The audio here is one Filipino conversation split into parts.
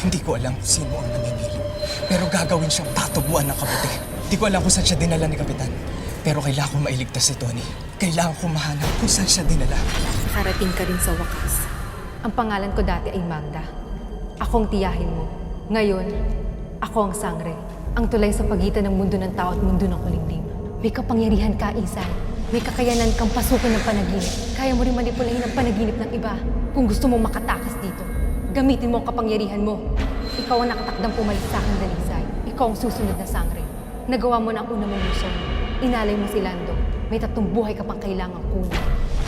Hindi ko alam kung sino ang namimili. Pero gagawin siyang tatubuan ng kabuti. Hindi ko alam kung saan siya dinala ni Kapitan. Pero kailangan ko mailigtas si Tony. Kailangan ko mahanap kung saan siya dinala. Nakarating ka rin sa wakas. Ang pangalan ko dati ay Magda. Ako ang tiyahin mo. Ngayon, ako ang sangre. Ang tulay sa pagitan ng mundo ng tao at mundo ng kulimlim. May kapangyarihan ka, Isan. May kakayanan kang pasukin ng panaginip. Kaya mo rin manipulahin ang panaginip ng iba. Kung gusto mong makatakas dito, gamitin mo ang kapangyarihan mo. Ikaw ang nakatakdang pumalit sa aking dalisay. Ikaw ang susunod na sangre. Nagawa mo na ang una mong misyon. Inalay mo si Lando. May 3 buhay ka pang kailangang kunin.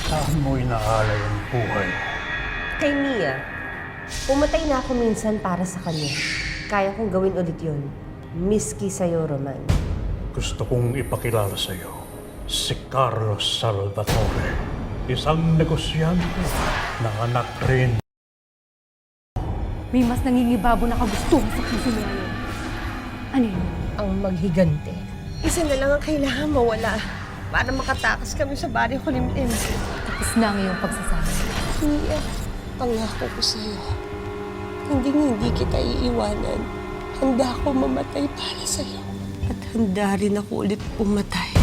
Saan mo inaalay ang buhay? Kay Mia, pumatay na ako minsan para sa kanya. Kaya kong gawin ulit yun. Miski sa'yo, Roman. Gusto kong ipakilala sa'yo si Carlos Salvatore. Isang negosyante na anak rin. May mas nangingibabo na kagustuhan sa puso mo ngayon. Ano yun? Ang maghigante. Isa na lang ang kailangan mawala para makatakas kami sa baryo kulimlim. Tapos na ang iyong pagsasama. Mia, pangako ko sa'yo. Hindi kita iiwanan. Handa ako mamatay para sa'yo. At handa rin ako ulit pumatay.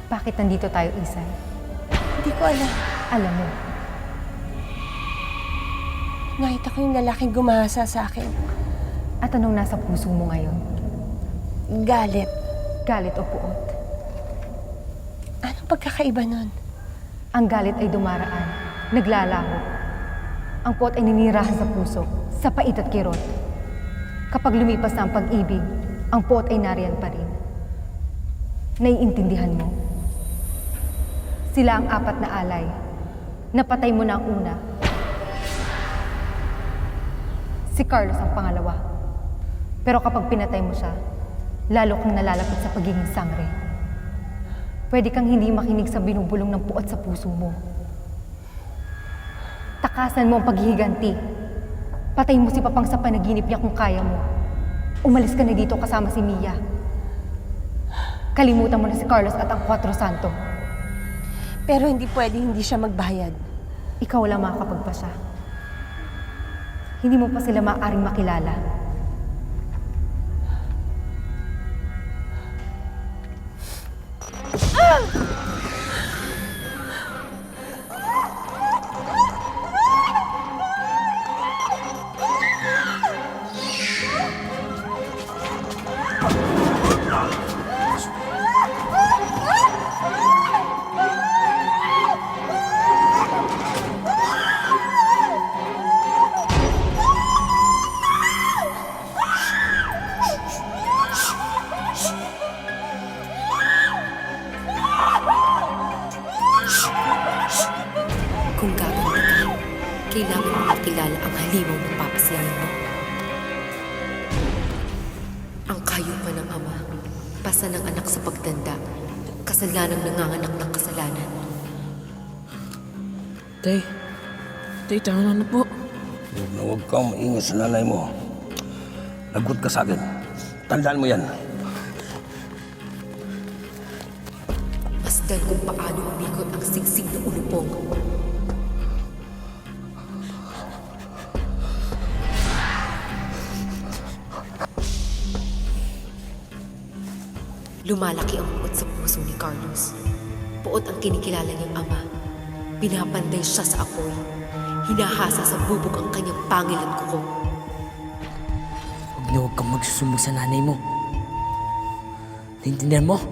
Bakit nandito tayo, Isan? Hindi ko alam. Alam mo, Nakita ko yung lalaking gumahasa sa akin. at anong nasa puso mo ngayon? Galit. Galit o puot? Anong pagkakaiba nun? Ang galit ay dumaraan, naglalaho. Ang puot ay ninirahan sa puso, sa pait at kirot. Kapag lumipas na ang pag-ibig, ang puot ay nariyan pa rin. Naiintindihan mo? Sila ang 4 na alay. Napatay mo na ang una. Si Carlos ang pangalawa. Pero kapag pinatay mo siya, lalo kang nalalapit sa pagiging sangre. Pwede kang hindi makinig sa binubulong ng puot sa puso mo. Takasan mo ang paghihiganti. Patay mo si Papang sa panaginip niya kung kaya mo. Umalis ka na dito kasama si Mia. Kalimutan mo na si Carlos at ang 4 Santo. Pero hindi pwede hindi siya magbayad. Ikaw wala makakapagpasya. Hindi mo pa sila maaaring makilala. Kung gagawin ka, kailangan mo makilala ang halimaw ng papasayahin mo. Ang kayupan ng ama, pasa ng anak sa pagtanda, kasalanang nanganganak ng kasalanan. Tay, tama na po. Huwag kang maingay sa nanay mo. Lagot ka sa akin. Tandaan mo yan. Masdan kung paano umikot ang singsing na ulupong. Lumalaki ang puot sa puso ni Carlos. Puot ang kinikilala niyang ama. Pinapantay siya sa apoy. Hinahasa sa bubog ang kanyang pangil at kuko. Huwag kang magsusumbong sa nanay mo. Naintindihan mo?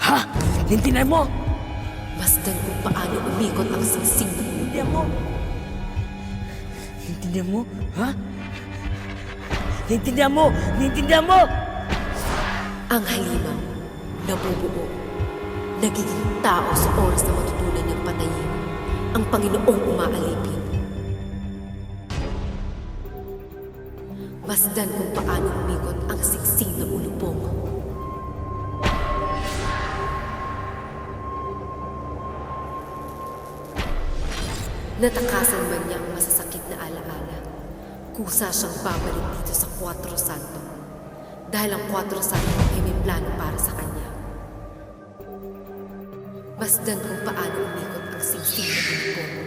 Ha? Naintindihan mo? Masdan kung paano umikot ang singsing na ulupong. Naintindihan mo? Naintindihan mo? Ha? Naintindihan mo? Naintindihan mo? Ang halimaw, nabubuo, nagiging tao sa oras na matutunan niyang patayin ang Panginoong umaalipin. Masdan kung paano umikot ang siksing na ulupong. Natakasan man niya ang masasakit na alaala. Kusa siyang babalik dito sa Cuatro Santo. Dahil ang Cuatro Santo ay may plano para sa kanya. Masdan kung paano umikot ang singsing na bulpon.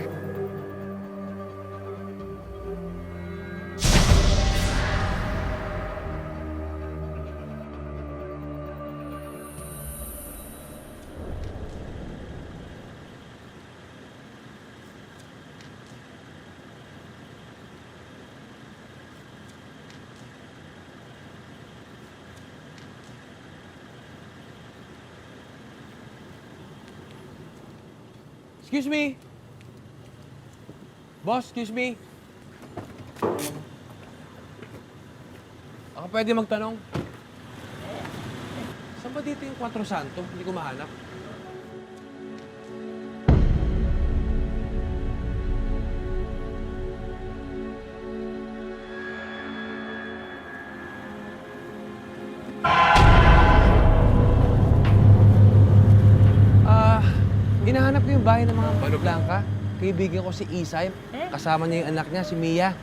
Excuse me? Boss, excuse me? Ako pwede magtanong? Saan ba dito yung Cuatro Santo? Hindi ko mahanap. Hinahanap ko yung bahay ng mga Balo Blanca. Kaibigan ko si Isay. Kasama niya yung anak niya, si Mia.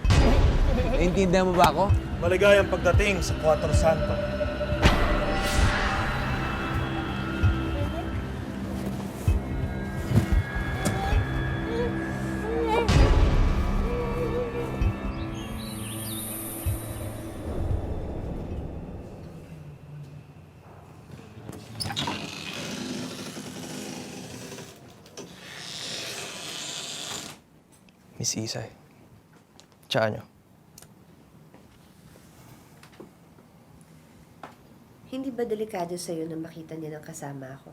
Naintindihan mo ba ako? Maligayang pagdating sa Cuatro Santo. Miss Isay, tsaka nyo. Hindi ba delikado sa'yo na makita niya ng kasama ako?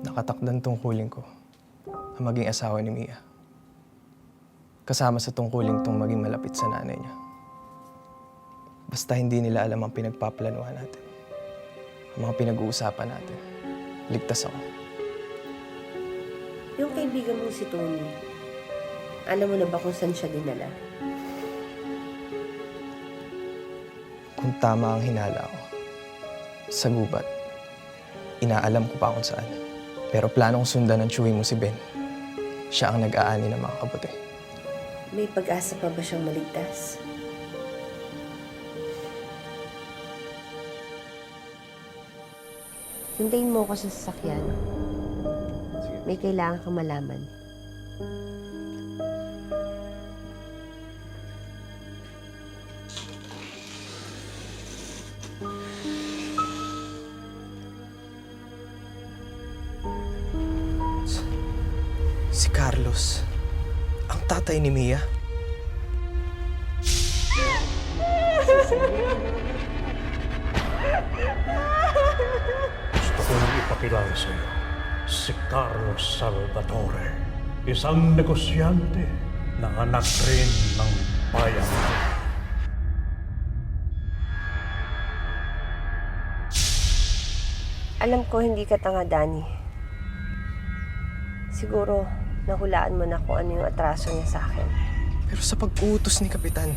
Nakatakdan tungkulin ko ang maging asawa ni Mia. Kasama sa tungkulin tong maging malapit sa nanay niya. Basta hindi nila alam ang pinagpaplanuhan natin. Ang mga pinag-uusapan natin. Ligtas ako. Yung kaibigan mo si Tony, alam mo na ba kung saan siya dinala? Kung tama ang hinala ko, sa gubat, inaalam ko pa kung saan. Pero planong sundan ng tsuwi mo si Ben. Siya ang nag-aani ng mga kabuti. May pag-asa pa ba siyang maligtas? Hintayin mo ako sa sasakyan. May kailangan kang malaman. Si Carlos, ang tatay ni Mia. Gusto kong ipakilala sa iyo si Carlos Salvatore, isang negosyante na anak rin ng bayan. Alam ko hindi ka tanga, Danny. Siguro, nahulaan mo na kung ano yung atraso niya sa akin. Pero sa pag-uutos ni Kapitan,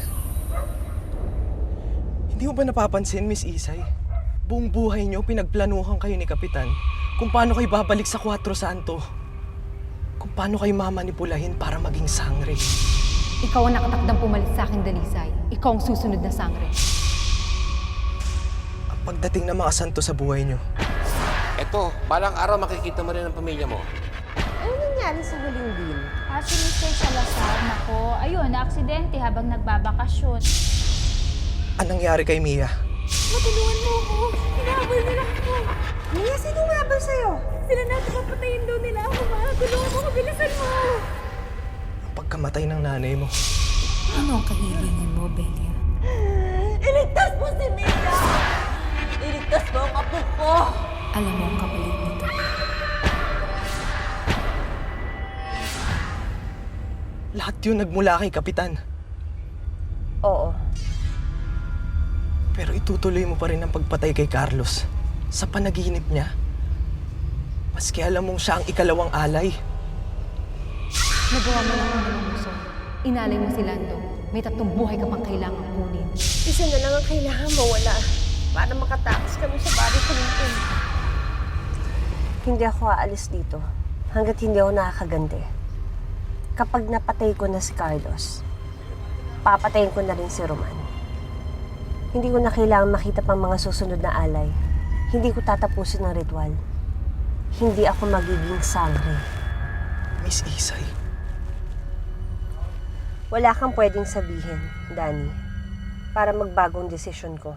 hindi mo ba napapansin, Miss Isay? Buong buhay niyo, pinagplanuhan kayo ni Kapitan kung paano kayo babalik sa Cuatro Santo. Kung paano kayo mamanipulahin para maging sangre. Ikaw ang nakatakdang pumalit sa aking dalisay. Ikaw ang susunod na sangre. Ang pagdating ng mga santo sa buhay niyo, Eto, balang araw makikita mo rin ang pamilya mo. Ano nangyari sa huling deal? Si Mr. Salazar, nako, ayun, na-aksidente habang nagbabakasyon. anong nangyari kay Mia? Matulungan mo ako! Hinahabol nila ako! Mia, sino umabal sa'yo? Sila natin papatayin daw nila ako, ma. Tulungan mo ako, bilisan mo! Ang pagkamatay ng nanay mo. Ano ang kahilingan mo, Belia? Iligtas mo si Mia! Iligtas mo ang apo ko! Alam mo ang kapalit nito. Lahat yun nagmula kay Kapitan. Oo. Pero itutuloy mo pa rin ang pagpatay kay Carlos sa panaginip niya. Maski alam mong siya ang ikalawang alay. Nagawa mo lang ang mga gusto. Inalay mo si Lando. May 3 buhay ka pang kailangang kunin. Isa na lang ang kailangan mawala para makatakas kami sa bari kulitin. Hindi ako aalis dito hanggat hindi ako nakakaganti. Kapag napatay ko na si Carlos, papatayin ko na rin si Roman. Hindi ko na kailangan makita pang mga susunod na alay. Hindi ko tatapusin ang ritual. Hindi ako magiging sangre. Miss Isay, Wala kang pwedeng sabihin, Danny, para magbagong desisyon ko.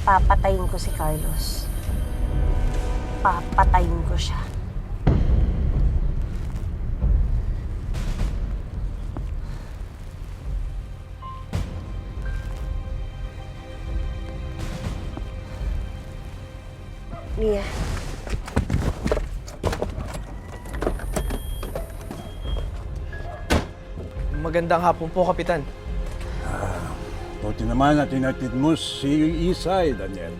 Papatayin ko si Carlos. Papatayin ko siya. Mia. magandang hapon po, Kapitan. Buti naman at inatid mo si Isay, Daniel.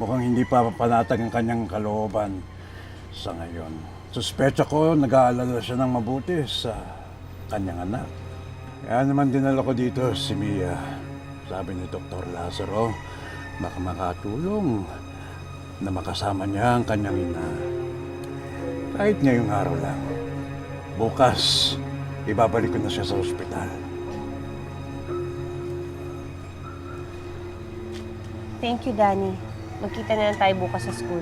Mukhang hindi pa panatag ang kanyang kalooban sa ngayon. Suspecha ko, nag-aalala siya ng mabuti sa kanyang anak. Kaya naman dinala ko dito si Mia. Sabi ni Dr. Lazaro, baka makatulong na makasama niya ang kanyang ina. Kahit ngayong araw lang. Bukas, ibabalik ko na siya sa ospital. Thank you, Danny. Magkita na lang tayo bukas sa school.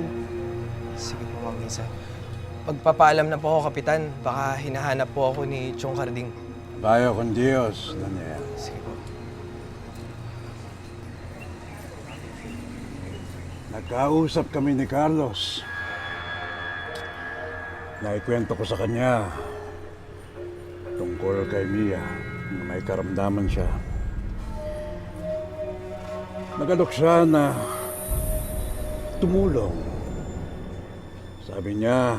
Sige po, Ma'am Isay. Magpapaalam na po ako, Kapitan. Baka hinahanap po ako ni Chong Carding. Bayo con Dios, Daniel. Sige po. Nagkausap kami ni Carlos. Naikwento ko sa kanya tungkol kay Mia na may karamdaman siya. Nagalok siya na tumulong. Sabi niya,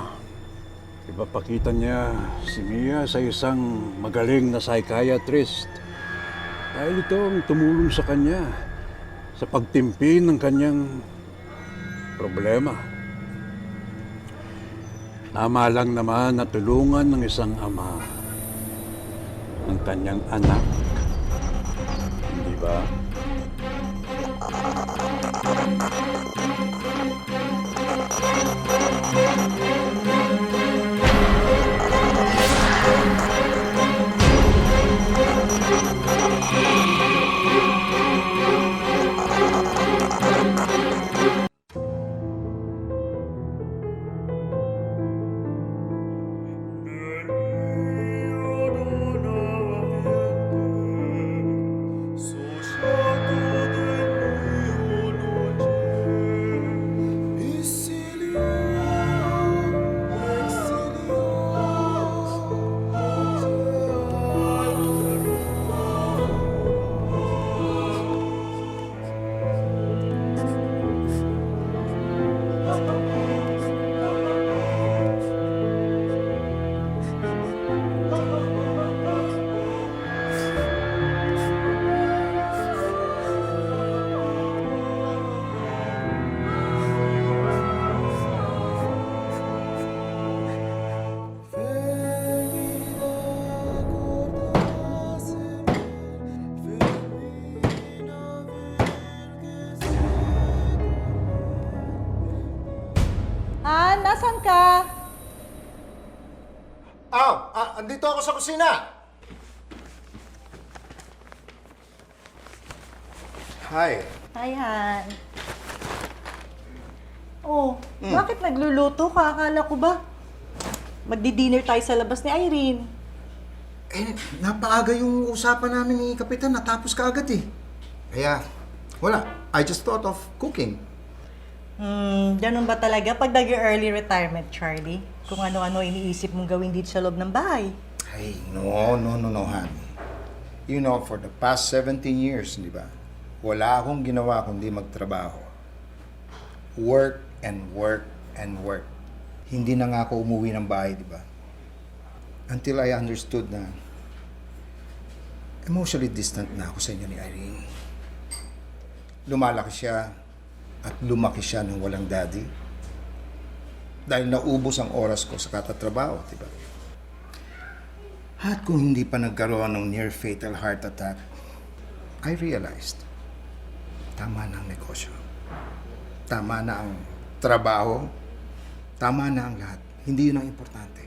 ipapakita niya si Mia sa isang magaling na psychiatrist. Dahil ito ang tumulong sa kanya sa pagtimpi ng kanyang problema. Tama lang naman na tulungan ng isang ama ng kanyang anak. Hindi ba? Nasaan ka? Andito ako sa kusina. Hi. Hi, Han. Oh, bakit nagluluto ka? Akala ko ba magdi-dinner tayo sa labas ni Irene? Napaaga yung usapan namin ni Kapitan. Natapos ka agad eh. Kaya, wala. I just thought of cooking. Ganun ba talaga pag nag-early retirement, Charlie? Kung ano-ano iniisip mong gawin dito sa loob ng bahay. Ay, no, Han. You know, for the past 17 years, di ba? Wala akong ginawa kundi magtrabaho. Work and work and work. Hindi na nga ako umuwi ng bahay, di ba? Until I understood na emotionally distant na ako sa inyo ni Irene. Lumalaki siya at lumaki siya ng walang daddy. Dahil naubos ang oras ko sa katatrabaho, di ba? At kung hindi pa nagkaroon ng near-fatal heart attack, I realized, tama na ang negosyo. Tama na ang trabaho. Tama na ang lahat. Hindi yun ang importante.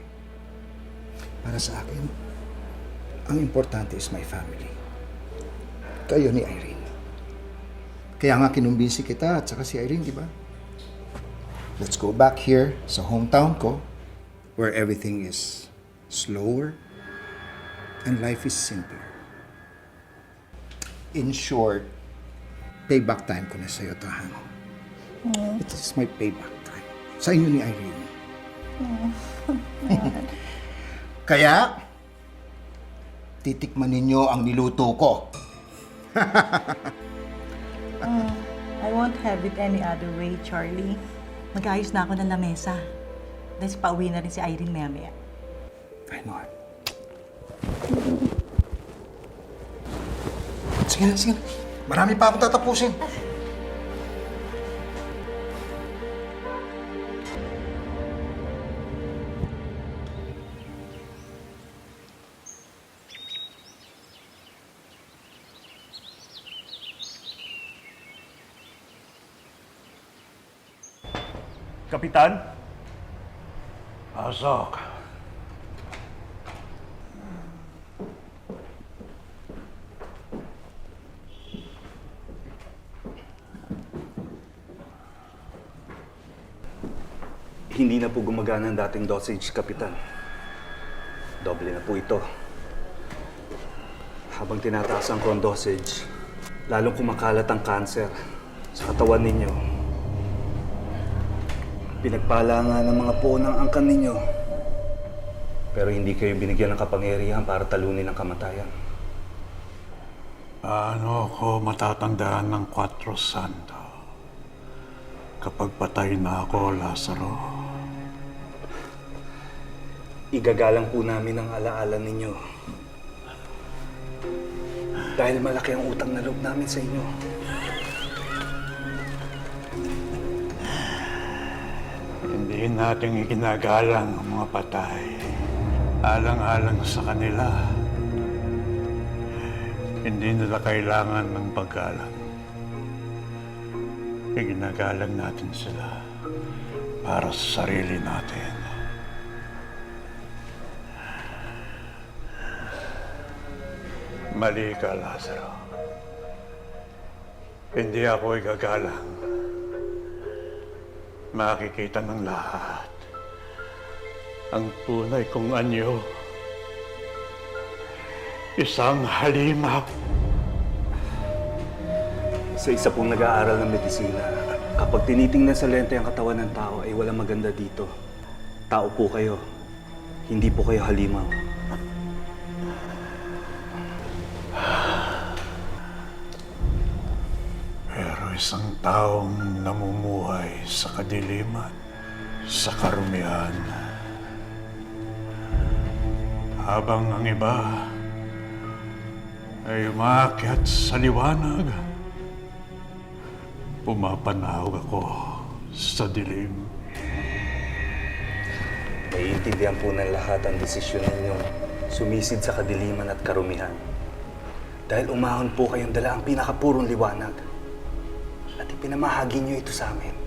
Para sa akin, ang importante is my family. Kayo ni Irene. Kaya nga kinumbinsi kita at saka si Irene, di ba? Let's go back here sa hometown ko where everything is slower and life is simpler. In short, payback time ko na sa'yo, Tahan. It is my payback time. Sa inyo ni Irene. Kaya, titikman ninyo ang niluto ko. I won't have it any other way, Charlie. Mag-ayos na ako ng lamesa. Dahil pauwi na rin si Irene maya-maya. I know it. Sige na, sige na. Marami pa akong tatapusin. Kapitan? Pasok. Hindi na po gumagana ang dating dosage, Kapitan. Doble na po ito. Habang tinataasan ko ang dosage, lalong kumakalat ang cancer sa katawan ninyo. Pinagpala nga ng mga puo ng angkan ninyo. Pero hindi kayo binigyan ng kapangyarihan para talunin ang kamatayan. Paano ko matatandaan ng 4 Santo kapag patay na ako, Lazaro? Igagalang po namin ang alaala ninyo. Dahil malaki ang utang na loob namin sa inyo. Hindi natin iginagalang ang mga patay. Alang-alang sa kanila. Hindi nila kailangan ng paggalang. Iginagalang natin sila para sa sarili natin. Mali ka, Lazaro. Hindi ako igagalang. Makikita ng lahat ang tunay kong anyo. Isang halimaw. Sa isa pong nag-aaral ng medisina, kapag tinitingnan sa lente ang katawan ng tao ay walang maganda dito. Tao po kayo, hindi po kayo halimaw. Pero isang taong namumuhay sa kadiliman, sa karumihan. Habang ang iba ay umaakyat sa liwanag, pumapanahog ako sa dilim. Naiintindihan po ng lahat ang desisyon ninyong sumisid sa kadiliman at karumihan. Dahil umahon po kayong dala ang pinakapurong liwanag. At ipinamahagi niyo ito sa amin.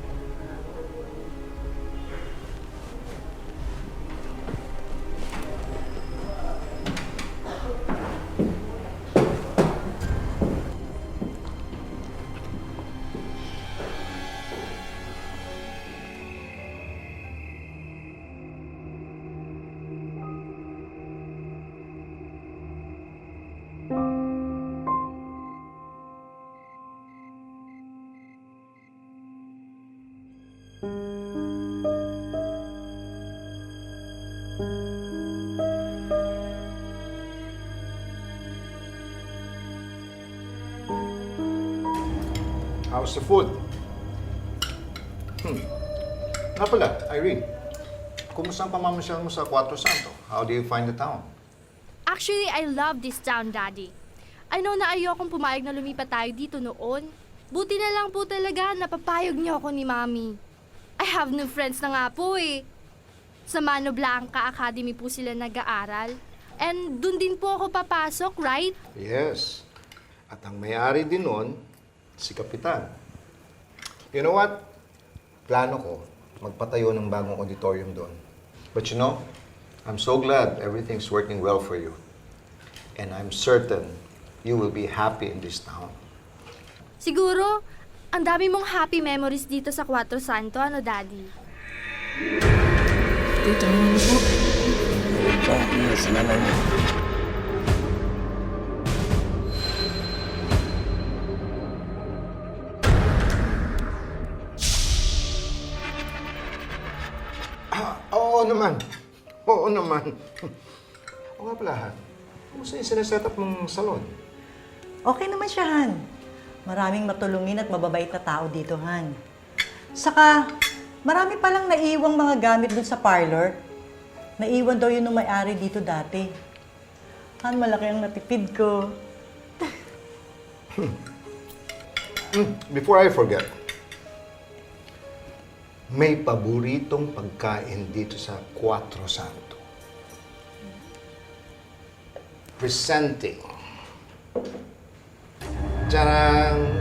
How's the food? Nga pala, Irene. Kumusta ang pamamasyal mo sa Cuatro Santo? How do you find the town? Actually, I love this town, Daddy. I know na ayokong pumayag na lumipat tayo dito noon. Buti na lang po talaga napapayag niyo ako ni Mami. I have new friends na nga po eh. Sa Mano Blanca Academy po sila nag-aaral. And dun din po ako papasok, right? Yes. At ang may-ari din nun, si Kapitan. You know what? Plano ko, magpatayo ng bagong auditorium doon. But you know, I'm so glad everything's working well for you. And I'm certain you will be happy in this town. Siguro, ang dami mong happy memories dito sa Cuatro Santo, ano, Daddy? Tita, ano po? Huwag kang umiwas sa nanay mo. Oo naman. Oo naman. O nga pala, Han. Kumusta yung sineset up mong salon? Okay naman siya, Han. Maraming matulungin at mababait na tao dito, Han. Saka, marami palang naiiwang mga gamit dun sa parlor. Naiwan daw yun ng may-ari dito dati. Han, malaki ang natipid ko. Before I forget, may paboritong pagkain dito sa Cuatro Santo. Presenting. Tadang!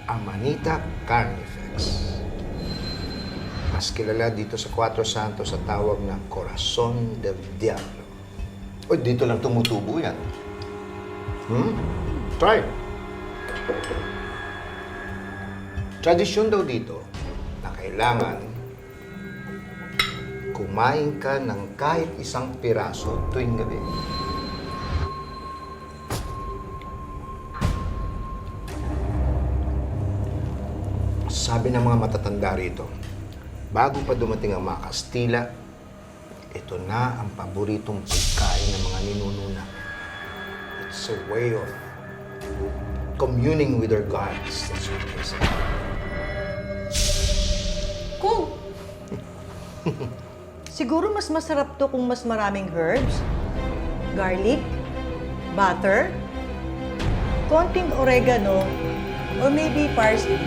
Amanita Carnifex. Mas kilala dito sa Cuatro Santo sa tawag na Corazon del Diablo. O, dito lang tumutubo yan. Try. Tradisyon daw dito na kailangan kumain ka ng kahit isang piraso tuwing gabi. Sabi ng mga matatanda rito, bago pa dumating ang mga Kastila, ito na ang paboritong pagkain ng mga ninununa. It's a way of communing with their gods. That's what they say. Kung siguro mas masarap to kung mas maraming herbs, garlic, butter, konting oregano, or maybe parsley.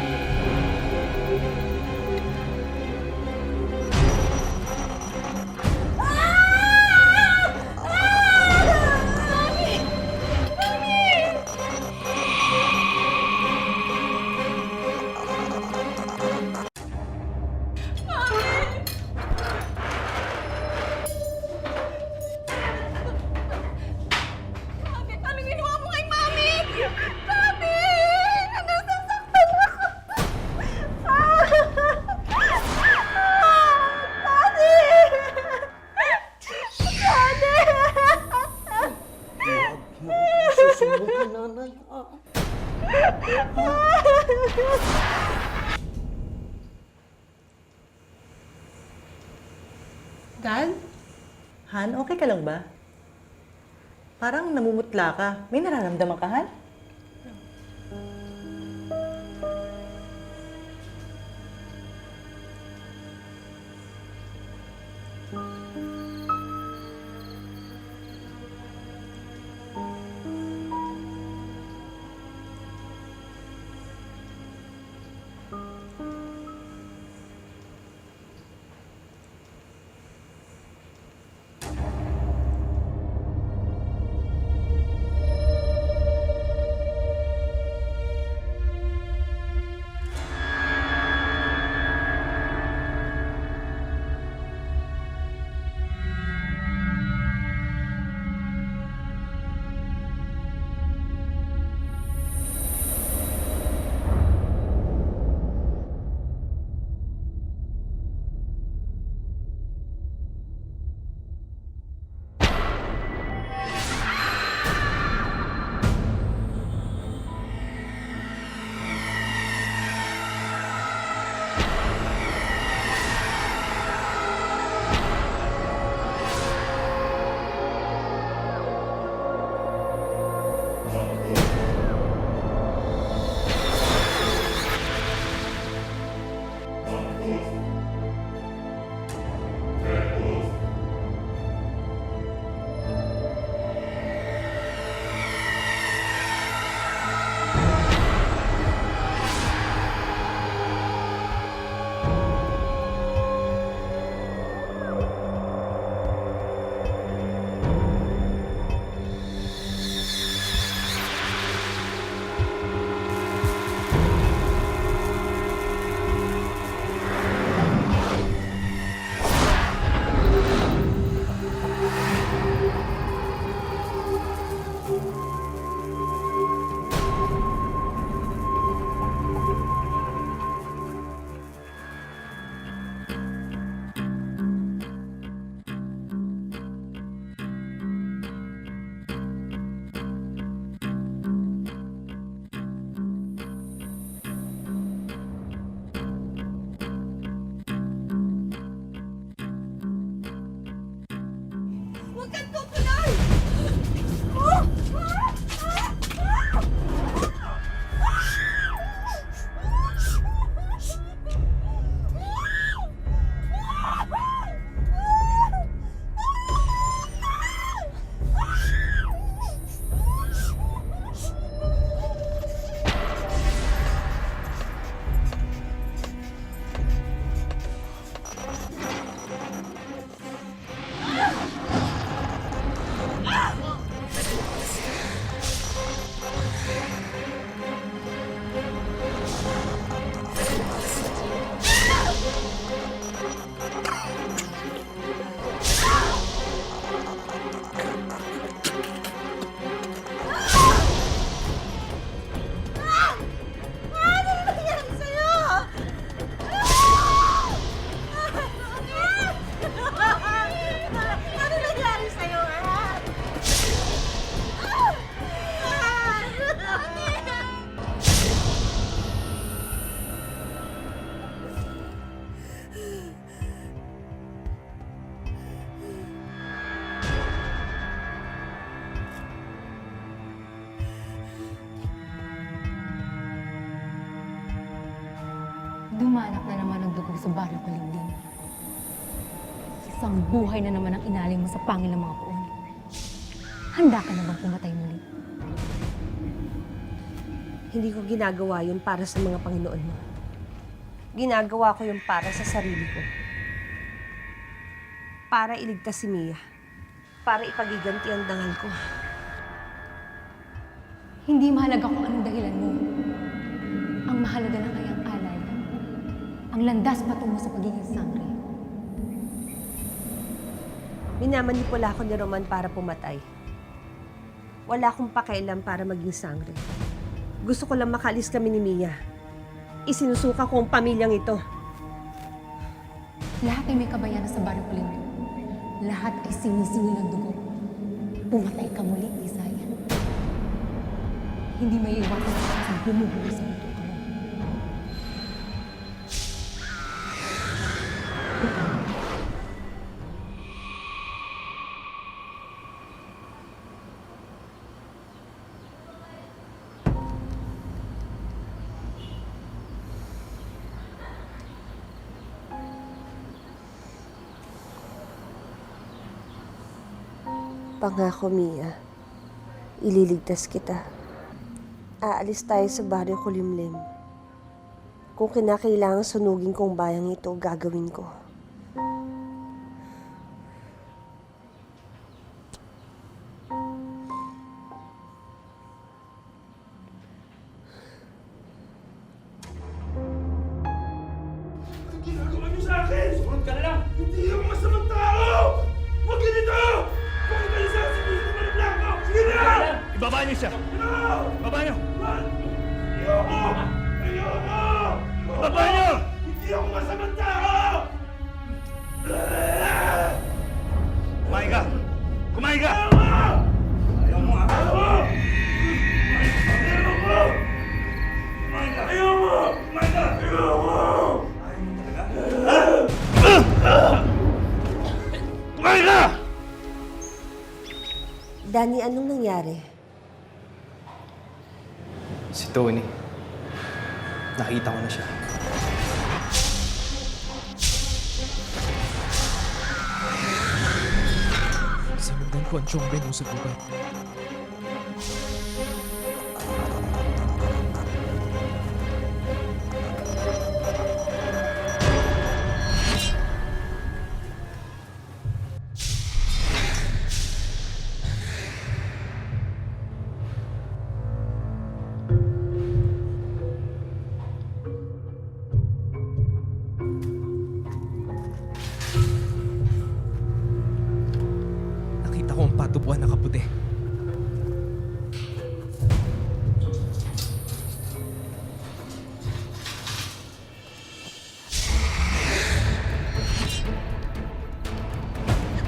Dad? Han, okay ka lang ba? Parang namumutla ka. May nararamdaman ka, Han? Dumanak na naman ang dugo sa baryo Kalingding. Isang buhay na naman ang inaling mo sa pangil ng mga puon. Handa ka na bang pumatay muli? Hindi ko ginagawa yun para sa mga Panginoon mo. Ginagawa ko yun para sa sarili ko. Para iligtas si Mia. Para ipagiganti ang dangal ko. Hindi mahalaga kung anong dahilan mo. Ang mahalaga lang ay ang alay. Ang landas patungo sa pagiging sangre. Minamanipula ako ni Roman para pumatay. Wala akong pakialam para maging sangre. Gusto ko lang makalis kami ni Mia. Isinusuka ko ang pamilyang ito. Lahat ay may kabayanan sa baryo Kalingding. Lahat ay sinisingil ng dugo. Pumatay ka muli, Isay. Hindi may iwasan sa bumubuhay sa mundo ka mo. Pangako, Mia. Ililigtas kita. Aalis tayo sa baryo Kulimlim. Kung kinakailangan sunugin kong bayang ito, gagawin ko. Ginagawa niyo sa akin! Sumunod ka na lang! Hindi ako masamang tao! Huwag ganito! Bakit kayo sa sabihin ko na blanco? Sige na! Ibaba niyo siya! Ibaba niyo! Ayoko! Ayoko! Ibaba niyo! Hindi ako masamang tao! Kumain ka! Kumain ka! Ayaw mo ha? Ayoko! Kumain ka! Ayoko! Kumain ka! Ayoko! Kumain ka! Danny, anong nangyari? Si Tony. Nakita ko na siya. Sinundan ko ang Chongben mo sa gubat. Nakita ko ang patubuan na kaputi.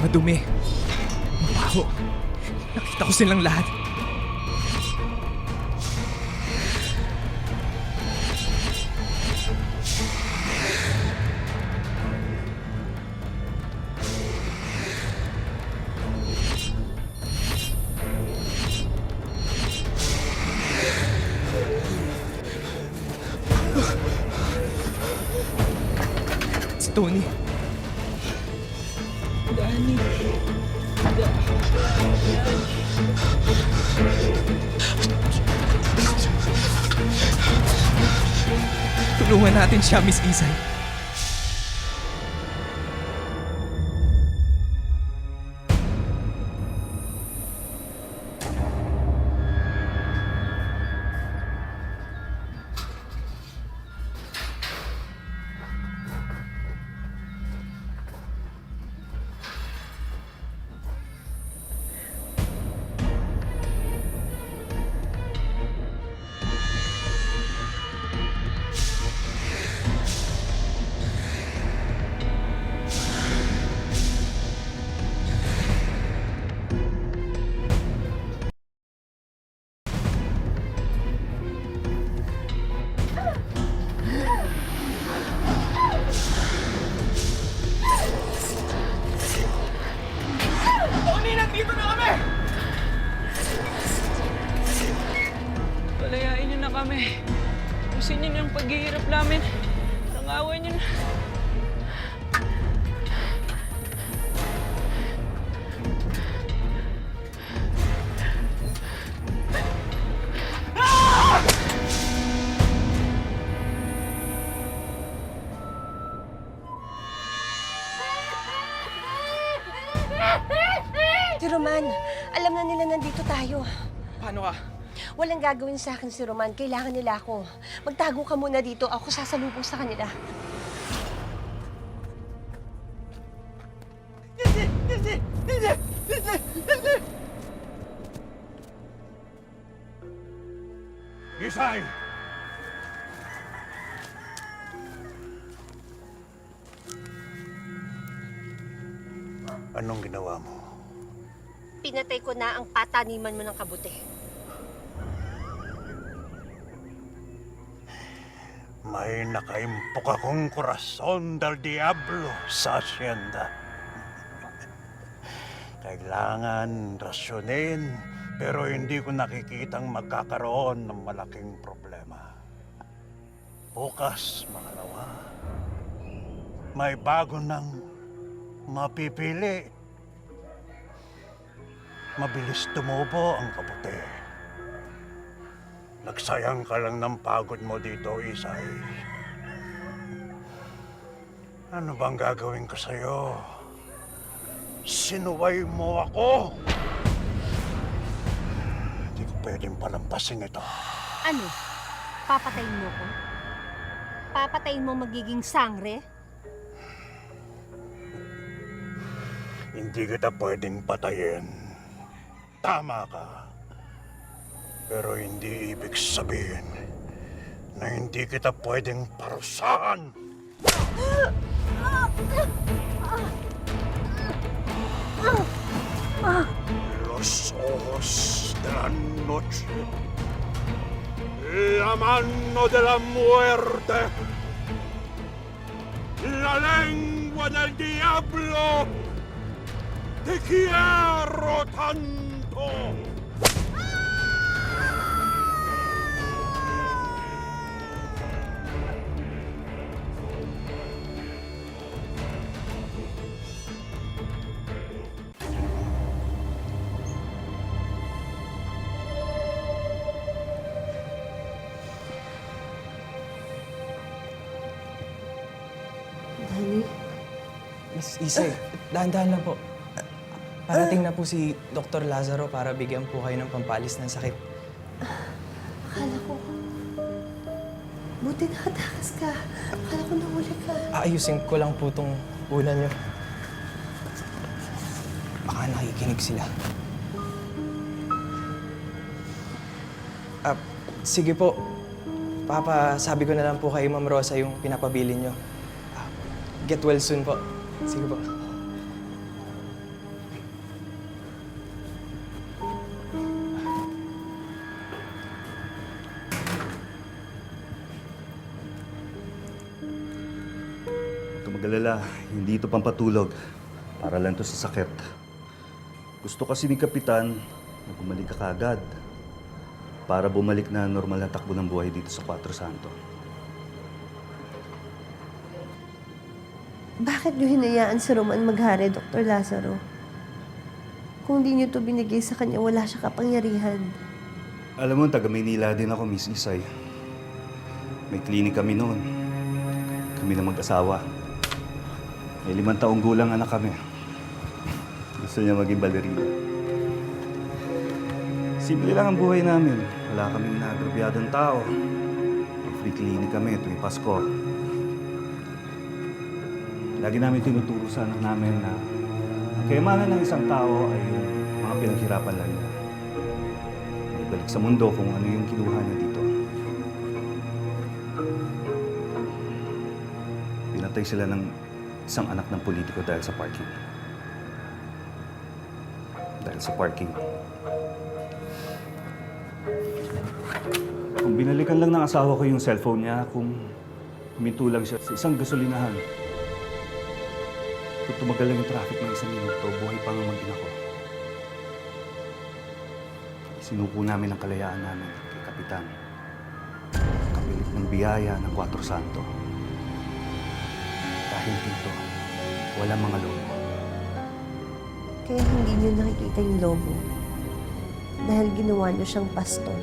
Madumi. Mabaho. Nakita ko silang lahat. Si Tony. Danny. Tulungan natin siya, Miss Isay. Nandito na kami! Palayain niyo na kami. Pusin niyo yung paghihirap namin. Parang Pang-away niyo na. Si Roman, alam na nila nandito tayo. Paano ka? Walang gagawin sa akin si Roman. Kailangan nila ako. Magtago ka muna dito. Ako sasalubong sa kanila. Isay! Anong ginawa mo? Pinatay ko na ang pataniman mo ng kabuti. May nakaimpok akong corazon del diablo sa asyenda. Kailangan rasyonin, pero hindi ko nakikitang magkakaroon ng malaking problema. Bukas, makalawa, may bago nang mapipili. Mabilis tumubo ang kabuti. Nagsayang ka lang ng pagod mo dito, Isay. Ano bang gagawin ko sa'yo? Sinuway mo ako! Hindi ko pwedeng palampasin ito. Ano? Papatayin mo ko? Papatayin mo magiging sangre? Hindi kita pwedeng patayin. Tama ka. Pero hindi ibig sabihin na hindi kita pwedeng parusahan. Los ojos de la noche. La mano de la muerte. La lengua del diablo. Te quiero tanto. Danny? Miss Isay, dahan-dahan lang po. Parating na po si Dr. Lazaro para bigyan po kayo ng pampalis ng sakit. Akala ko... Buti nakatakas ka. Akala ko nahuli ka. Aayusin ko lang po itong ulan nyo. Baka nakikinig sila. Sige po. Sabi ko na lang po kay Ma'am Rosa yung pinapabili nyo. Get well soon po. Sige po. Magalala, hindi ito pampatulog. Para lang ito sa sakit. Gusto kasi ni Kapitan na bumalik ka kaagad. Para bumalik na normal na takbo ng buhay dito sa Cuatro Santo. Bakit niyo hinayaan si Roman maghari, Dr. Lazaro? Kung di niyo ito binigay sa kanya, wala siya kapangyarihan. Alam mo, taga Maynila din ako, Miss Isay. May klinik kami noon. Kami na mag-asawa. May 5 taong gulang anak kami. Gusto niya maging balerina. Simple lang ang buhay namin. Wala kaming naagrabyadong tao. Free clinic kami tuwing Pasko. Lagi namin tinuturo sa anak namin na ang kayamanan ng isang tao ay yung mga pinaghirapan lang niya. Ibalik sa mundo kung ano yung kinuha niya dito. Pinatay sila ng isang anak ng politiko dahil sa parking. Dahil sa parking. Kung binalikan lang ng asawa ko yung cellphone niya, kung huminto lang siya sa isang gasolinahan, kung tumagal lang yung traffic ng 1 minuto, buhay pa nga mag-ina ko. Sinuko namin ang kalayaan namin kay Kapitan. Kapilit ng biyaya ng Cuatro Santo. aking pinto. Walang mga lobo. Kaya hindi niyo nakikita yung lobo. Dahil ginawa niyo siyang pastol.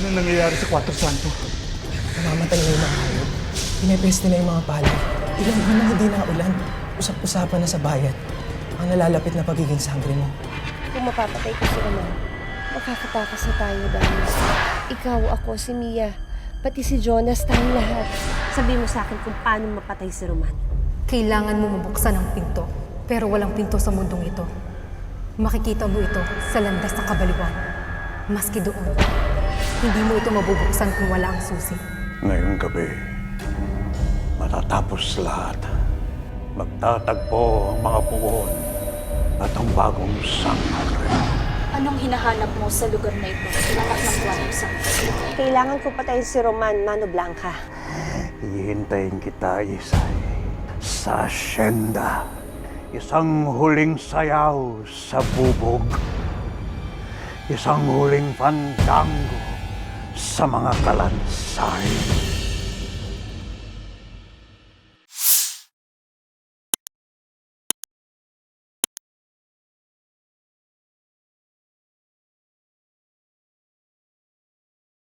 Anong nangyayari sa Cuatro Santo? Namamatay na yung mga hayop. Pinepeste na yung mga palay. Ilang buwan na hindi naulan. Usap-usapan na sa bayan ang nalalapit na pagiging sangre mo. Kung mapapatay ko si Roman, makakatakas na tayo dahil ikaw, ako, si Mia, pati si Jonas, tayong lahat. Sabi mo sa akin kung paano mapatay si Roman. Kailangan mo mabuksan ang pinto, pero walang pinto sa mundong ito. Makikita mo ito sa landas ng kabaliwan. Maski doon, hindi mo ito mabubuksan kung wala ang susi. Ngayong gabi, matatapos lahat. Magtatagpo ang mga puon at ang bagong sangre. Anong hinahanap mo sa lugar na ito? Anak ng Cuatro Santo. Kailangan ko patayin si Roman, Mano Blanca. Hihintayin kita, Isay, sa asyenda. Isang huling sayaw sa bubog. Isang huling fandango sa mga kalansay.